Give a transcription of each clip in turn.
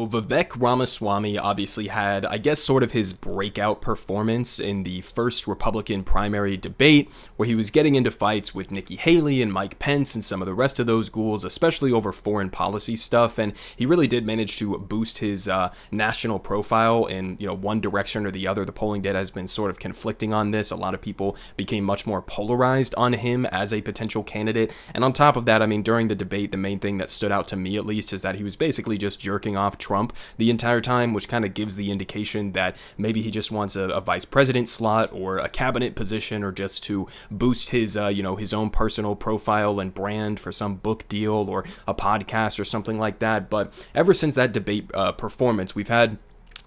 Vivek Ramaswamy obviously had, I guess, sort of his breakout performance in the first Republican primary debate, where he was getting into fights with Nikki Haley and Mike Pence and some of the rest of those ghouls, especially over foreign policy stuff. And he really did manage to boost his national profile in, one direction or the other. The polling data has been sort of conflicting on this. A lot of people became much more polarized on him as a potential candidate. And on top of that, I mean, during the debate, the main thing that stood out to me, at least, is that he was basically just jerking off Trump the entire time, which kind of gives the indication that maybe he just wants a vice president slot or a cabinet position, or just to boost his, his own personal profile and brand for some book deal or a podcast or something like that. But ever since that debate performance, we've had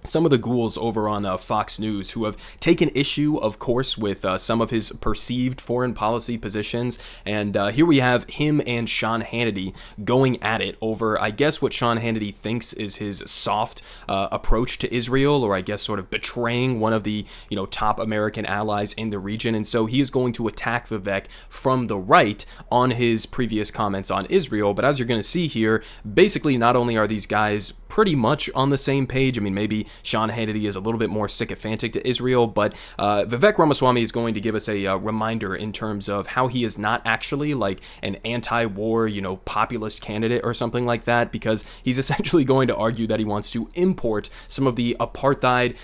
some of the ghouls over on Fox News who have taken issue, of course, with some of his perceived foreign policy positions. And here we have him and Sean Hannity going at it over, I guess, what Sean Hannity thinks is his soft approach to Israel, or I guess sort of betraying one of the, top American allies in the region. And so he is going to attack Vivek from the right on his previous comments on Israel. But as you're going to see here, basically, not only are these guys pretty much on the same page. I mean, maybe Sean Hannity is a little bit more sycophantic to Israel, but Vivek Ramaswamy is going to give us a reminder in terms of how he is not actually like an anti-war, populist candidate or something like that, because he's essentially going to argue that he wants to import some of the apartheid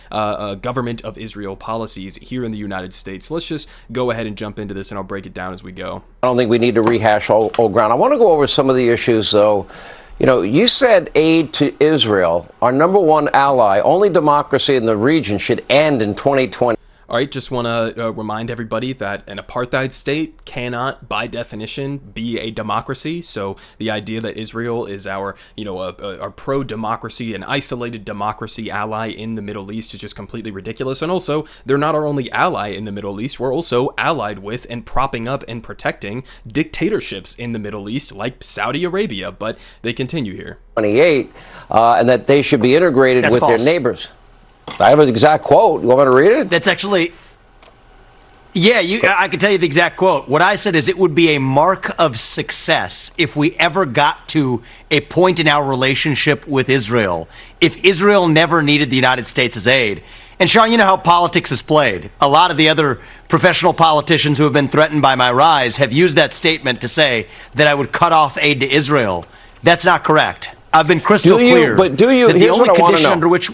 government of Israel policies here in the United States. So let's just go ahead and jump into this, and I'll break it down as we go. I don't think we need to rehash old ground. I want to go over some of the issues, though. You said aid to Israel, our number one ally, only democracy in the region, should end in 2020. All right, just want to remind everybody that an apartheid state cannot, by definition, be a democracy. So the idea that Israel is our, our pro-democracy and isolated democracy ally in the Middle East is just completely ridiculous. And also, they're not our only ally in the Middle East. We're also allied with and propping up and protecting dictatorships in the Middle East, like Saudi Arabia. But they continue here. 28, and that they should be integrated with false. Their neighbors. I have an exact quote. You want me to read it? That's actually, I can tell you the exact quote. What I said is it would be a mark of success if we ever got to a point in our relationship with Israel, if Israel never needed the United States' aid. And Sean, you know how politics is played. A lot of the other professional politicians who have been threatened by my rise have used that statement to say that I would cut off aid to Israel. That's not correct. I've been crystal clear. But do you? That the only condition under which...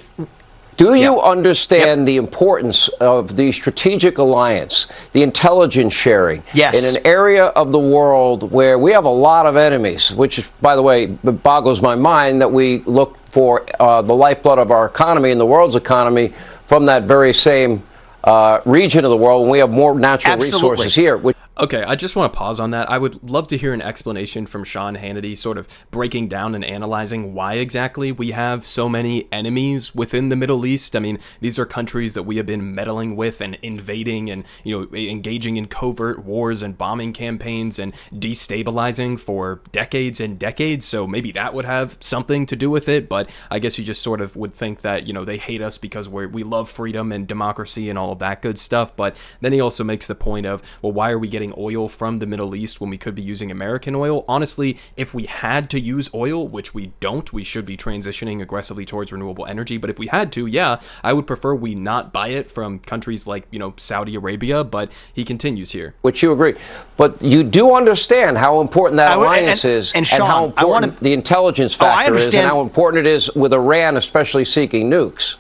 Do you understand the importance of the strategic alliance, the intelligence sharing, in an area of the world where we have a lot of enemies, which, by the way, boggles my mind that we look for the lifeblood of our economy and the world's economy from that very same region of the world, and we have more natural resources here. Okay, I just want to pause on that. I would love to hear an explanation from Sean Hannity, sort of breaking down and analyzing why exactly we have so many enemies within the Middle East. I mean, these are countries that we have been meddling with and invading and, engaging in covert wars and bombing campaigns and destabilizing for decades and decades. So maybe that would have something to do with it. But I guess you just sort of would think that, they hate us because we love freedom and democracy and all of that good stuff. But then he also makes the point of, well, why are we getting oil from the Middle East when we could be using American oil? Honestly, if we had to use oil, which we don't, we should be transitioning aggressively towards renewable energy. But if we had to, I would prefer we not buy it from countries like, Saudi Arabia. But he continues here. Which you agree. But you do understand how important that alliance is, and Sean, how important the intelligence factor is, and how important it is with Iran, especially seeking nukes.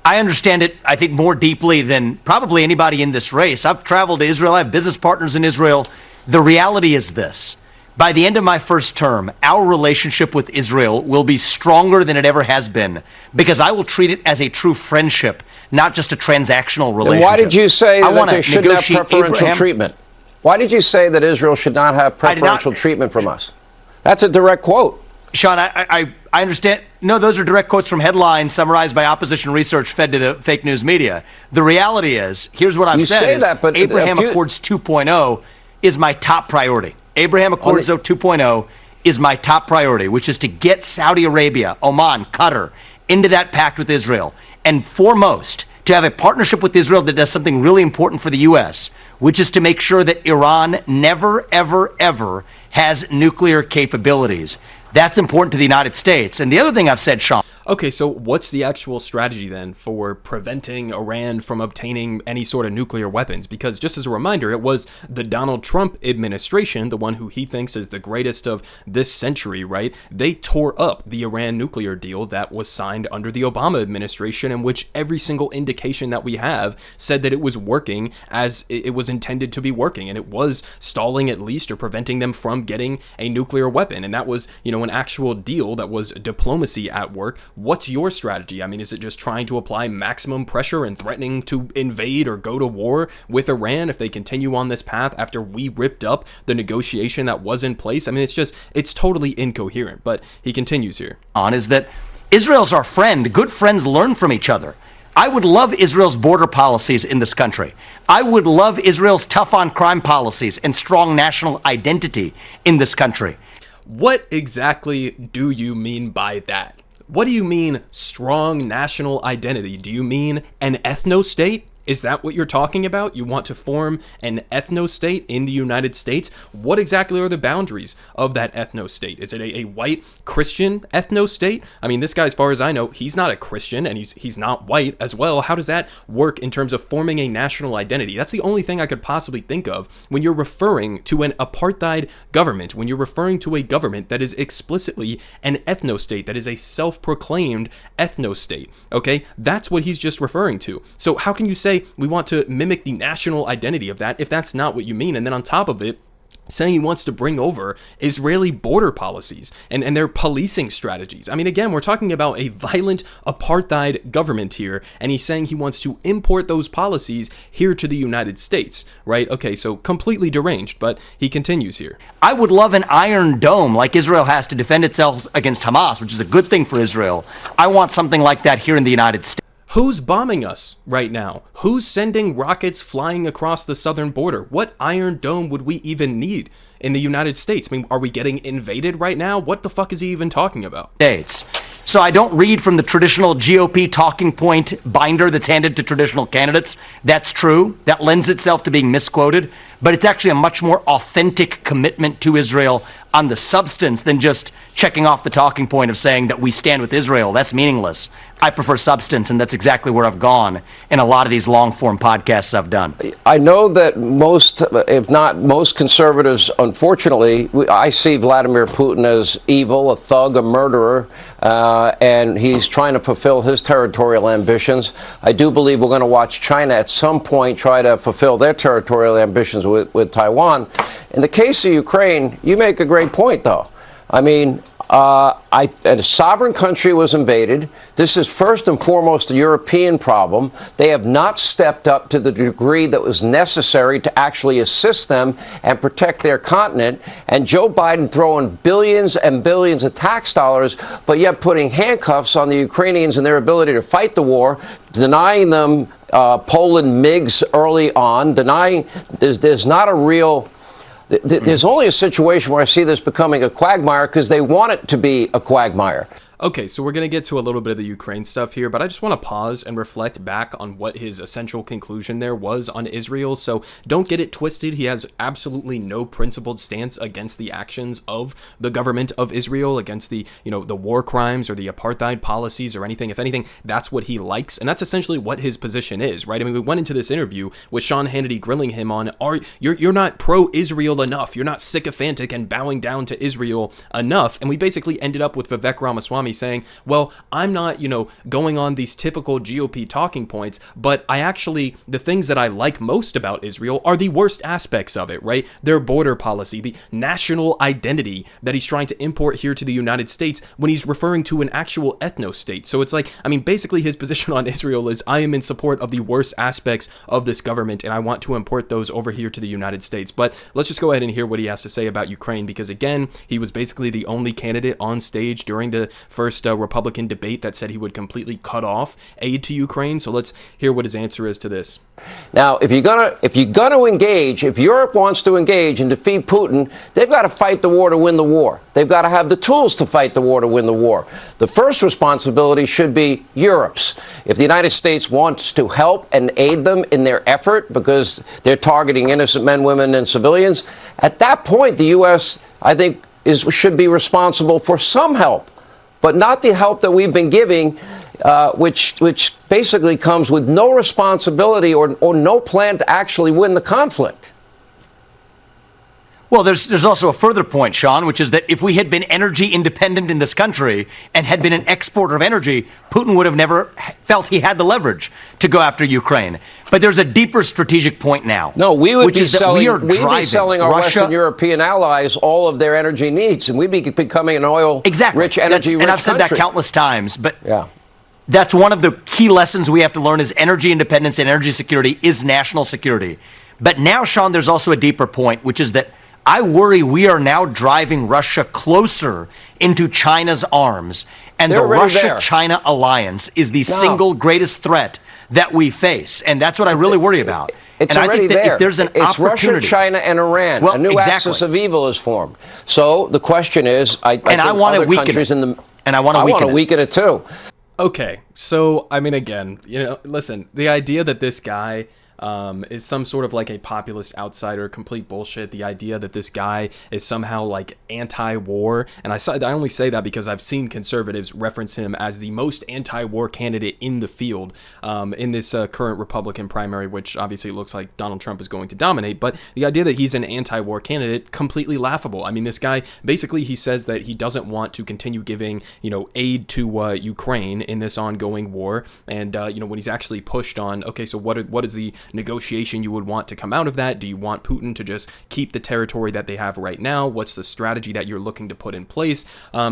I understand it, I think, more deeply than probably anybody in this race. I've traveled to Israel. I have business partners in Israel. The reality is this. By the end of my first term, our relationship with Israel will be stronger than it ever has been, because I will treat it as a true friendship, not just a transactional relationship. And why did you say that they shouldn't have preferential treatment? Why did you say that Israel should not have preferential treatment from us? That's a direct quote. Sean, I understand. No, those are direct quotes from headlines summarized by opposition research fed to the fake news media. The reality is, here's what I've said, is Abraham Accords 2.0 is my top priority. Abraham Accords 2.0 is my top priority, which is to get Saudi Arabia, Oman, Qatar into that pact with Israel. And foremost, to have a partnership with Israel that does something really important for the U.S., which is to make sure that Iran never, ever, ever has nuclear capabilities. That's important to the United States. And the other thing I've said, Sean. Okay, so what's the actual strategy then for preventing Iran from obtaining any sort of nuclear weapons? Because just as a reminder, it was the Donald Trump administration, the one who he thinks is the greatest of this century, right? They tore up the Iran nuclear deal that was signed under the Obama administration, in which every single indication that we have said that it was working as it was intended to be working, and it was stalling at least or preventing them from getting a nuclear weapon. And that was, an actual deal that was diplomacy at work. What's your strategy? I mean, is it just trying to apply maximum pressure and threatening to invade or go to war with Iran if they continue on this path after we ripped up the negotiation that was in place? I mean, it's totally incoherent, but he continues here. Is that Israel's our friend. Good friends learn from each other. I would love Israel's border policies in this country. I would love Israel's tough on crime policies and strong national identity in this country. What exactly do you mean by that? What do you mean strong national identity? Do you mean an ethno-state? Is that what you're talking about? You want to form an ethno-state in the United States? What exactly are the boundaries of that ethno-state? Is it a white Christian ethno-state? I mean, this guy, as far as I know, he's not a Christian and he's not white as well. How does that work in terms of forming a national identity? That's the only thing I could possibly think of when you're referring to an apartheid government, when you're referring to a government that is explicitly an ethno-state, that is a self-proclaimed ethno-state, okay? That's what he's just referring to. So how can you say we want to mimic the national identity of that if that's not what you mean? And then on top of it, saying he wants to bring over Israeli border policies and their policing strategies. I mean, again, we're talking about a violent apartheid government here, and he's saying he wants to import those policies here to the United States, right? Okay, so completely deranged, but he continues here. I would love an Iron Dome like Israel has to defend itself against Hamas, which is a good thing for Israel. I want something like that here in the United States. Who's bombing us right now? Who's sending rockets flying across the southern border? What Iron Dome would we even need in the United States? I mean, are we getting invaded right now? What the fuck is he even talking about? So I don't read from the traditional GOP talking point binder that's handed to traditional candidates. That's true. That lends itself to being misquoted. But it's actually a much more authentic commitment to Israel on the substance than just checking off the talking point of saying that we stand with Israel. That's meaningless. I prefer substance, and that's exactly where I've gone in a lot of these long-form podcasts I've done. I know that most, if not most conservatives, unfortunately, I see Vladimir Putin as evil, a thug, a murderer, and he's trying to fulfill his territorial ambitions. I do believe we're going to watch China at some point try to fulfill their territorial ambitions with Taiwan. In the case of Ukraine, you make a great point, though. I mean, a sovereign country was invaded. This is first and foremost a European problem. They have not stepped up to the degree that was necessary to actually assist them and protect their continent. And Joe Biden throwing billions and billions of tax dollars, but yet putting handcuffs on the Ukrainians and their ability to fight the war, denying them Poland MiGs early on, denying there's not a real... There's only a situation where I see this becoming a quagmire because they want it to be a quagmire. Okay, so we're going to get to a little bit of the Ukraine stuff here, but I just want to pause and reflect back on what his essential conclusion there was on Israel. So don't get it twisted. He has absolutely no principled stance against the actions of the government of Israel, against the, the war crimes or the apartheid policies or anything. If anything, that's what he likes. And that's essentially what his position is, right? I mean, we went into this interview with Sean Hannity grilling him on, you're not pro-Israel enough. You're not sycophantic and bowing down to Israel enough. And we basically ended up with Vivek Ramaswamy saying, well, I'm not, going on these typical GOP talking points, but the things that I like most about Israel are the worst aspects of it, right? Their border policy, the national identity that he's trying to import here to the United States when he's referring to an actual ethno-state. So it's like, basically his position on Israel is, I am in support of the worst aspects of this government, and I want to import those over here to the United States. But let's just go ahead and hear what he has to say about Ukraine, because again, he was basically the only candidate on stage during the first Republican debate that said he would completely cut off aid to Ukraine. So let's hear what his answer is to this. Now, if you're gonna engage, if Europe wants to engage and defeat Putin, they've got to fight the war to win the war. They've got to have the tools to fight the war to win the war. The first responsibility should be Europe's. If the United States wants to help and aid them in their effort because they're targeting innocent men, women, and civilians, at that point, the U.S., I think, should be responsible for some help, but not the help that we've been giving, which basically comes with no responsibility or no plan to actually win the conflict. Well, there's also a further point, Sean, which is that if we had been energy independent in this country and had been an exporter of energy, Putin would have never felt he had the leverage to go after Ukraine. But there's a deeper strategic point now. No, we would be selling our Western European allies all of their energy needs, and we'd be becoming an oil-rich, energy-rich country. And I've said that countless times, but that's one of the key lessons we have to learn is energy independence and energy security is national security. But now, Sean, there's also a deeper point, which is that I worry we are now driving Russia closer into China's arms, and the Russia-China alliance is the single greatest threat that we face, and that's what I really worry about. It's already there. If there's an opportunity, Russia, China, and Iran. A new axis of evil is formed. So the question is, I want to weaken it. And I want to weaken it too. Okay, so I mean, again, listen, the idea that this guy is some sort of like a populist outsider, complete bullshit. The idea that this guy is somehow like anti-war, and I only say that because I've seen conservatives reference him as the most anti-war candidate in the field in this current Republican primary, which obviously looks like Donald Trump is going to dominate. But the idea that he's an anti-war candidate, completely laughable. I mean, this guy basically, he says that he doesn't want to continue giving aid to Ukraine in this ongoing war, and when he's actually pushed on, okay, so what is the negotiation you would want to come out of that? Do you want Putin to just keep the territory that they have right now? What's the strategy that you're looking to put in place?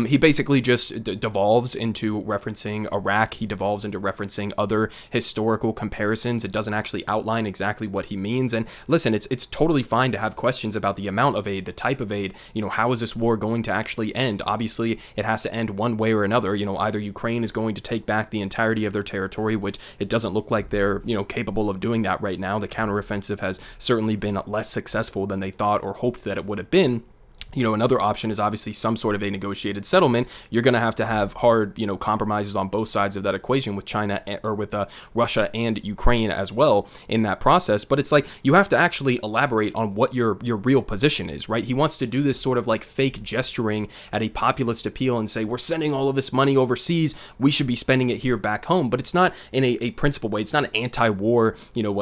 He basically just devolves into referencing Iraq. He devolves into referencing other historical comparisons. It doesn't actually outline exactly what he means. And listen, it's totally fine to have questions about the amount of aid, the type of aid. How is this war going to actually end? Obviously, it has to end one way or another. Either Ukraine is going to take back the entirety of their territory, which it doesn't look like they're capable of doing that right now. The counteroffensive has certainly been less successful than they thought or hoped that it would have been. Another option is obviously some sort of a negotiated settlement. You're going to have hard, compromises on both sides of that equation with China or with Russia and Ukraine as well in that process. But it's like you have to actually elaborate on what your real position is, right? He wants to do this sort of like fake gesturing at a populist appeal and say, we're sending all of this money overseas. We should be spending it here back home. But it's not in a principled way. It's not an anti-war,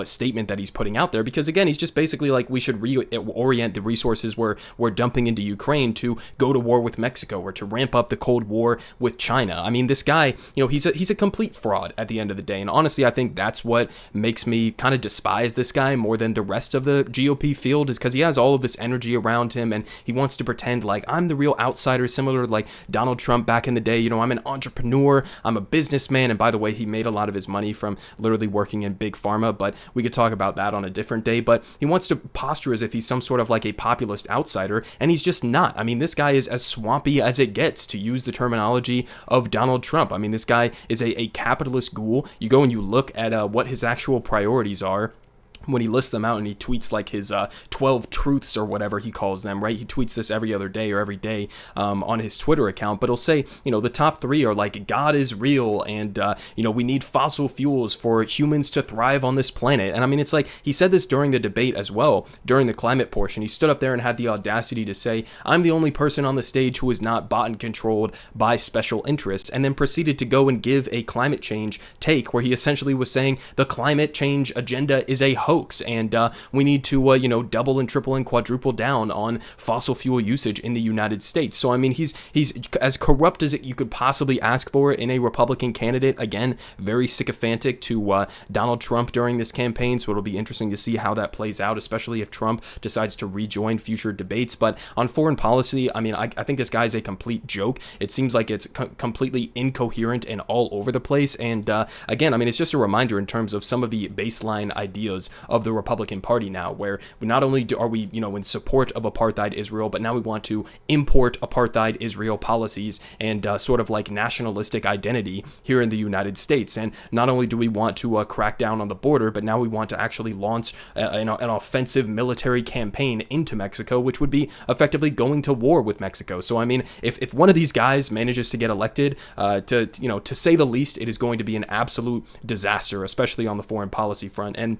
statement that he's putting out there, because again, he's just basically like, we should reorient the resources we're dumping into Ukraine to go to war with Mexico or to ramp up the Cold War with China. I mean, this guy, he's a complete fraud at the end of the day. And honestly, I think that's what makes me kind of despise this guy more than the rest of the GOP field, is because he has all of this energy around him and he wants to pretend like I'm the real outsider, similar to like Donald Trump back in the day. I'm an entrepreneur, I'm a businessman. And by the way, he made a lot of his money from literally working in big pharma, but we could talk about that on a different day. But he wants to posture as if he's some sort of like a populist outsider, and he's just not. I mean, this guy is as swampy as it gets, to use the terminology of Donald Trump. I mean, this guy is a capitalist ghoul. You go and you look at what his actual priorities are when he lists them out, and he tweets like his 12 truths or whatever he calls them, right? He tweets this every other day or every day on his Twitter account, but he'll say, the top three are like, God is real, and, we need fossil fuels for humans to thrive on this planet. And I mean, it's like, he said this during the debate as well, during the climate portion. He stood up there and had the audacity to say, I'm the only person on the stage who is not bought and controlled by special interests, and then proceeded to go and give a climate change take where he essentially was saying the climate change agenda is a hoax, and we need to double and triple and quadruple down on fossil fuel usage in the United States. So I mean, he's as corrupt as you could possibly ask for in a Republican candidate. Again, very sycophantic to Donald Trump during this campaign, so it'll be interesting to see how that plays out, especially if Trump decides to rejoin future debates. But on foreign policy, I mean, I think this guy's a complete joke. It seems like it's completely incoherent and all over the place. And again, I mean, it's just a reminder in terms of some of the baseline ideas of the Republican Party now, where not only are we, in support of apartheid Israel, but now we want to import apartheid Israel policies and sort of like nationalistic identity here in the United States. And not only do we want to crack down on the border, but now we want to actually launch an offensive military campaign into Mexico, which would be effectively going to war with Mexico. So I mean, if one of these guys manages to get elected, to say the least, it is going to be an absolute disaster, especially on the foreign policy front. And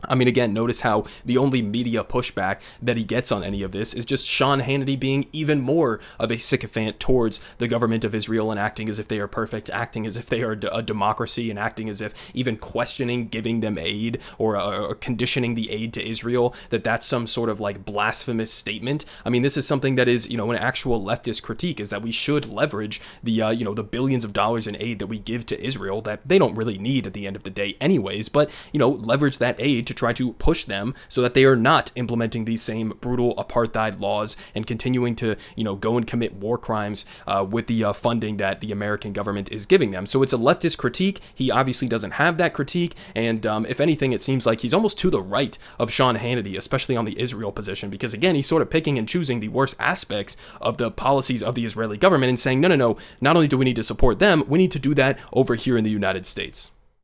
I mean, again, notice how the only media pushback that he gets on any of this is just Sean Hannity being even more of a sycophant towards the government of Israel and acting as if they are perfect, acting as if they are a democracy, and acting as if even questioning giving them aid or conditioning the aid to Israel, that's some sort of like blasphemous statement. I mean, this is something that is, an actual leftist critique, is that we should leverage the, the billions of dollars in aid that we give to Israel that they don't really need at the end of the day anyways, but, leverage that aid to try to push them so that they are not implementing these same brutal apartheid laws and continuing to, go and commit war crimes with the funding that the American government is giving them. So it's a leftist critique. He obviously doesn't have that critique. And if anything, it seems like he's almost to the right of Sean Hannity, especially on the Israel position, because again, he's sort of picking and choosing the worst aspects of the policies of the Israeli government and saying, no, not only do we need to support them, we need to do that over here in the United States.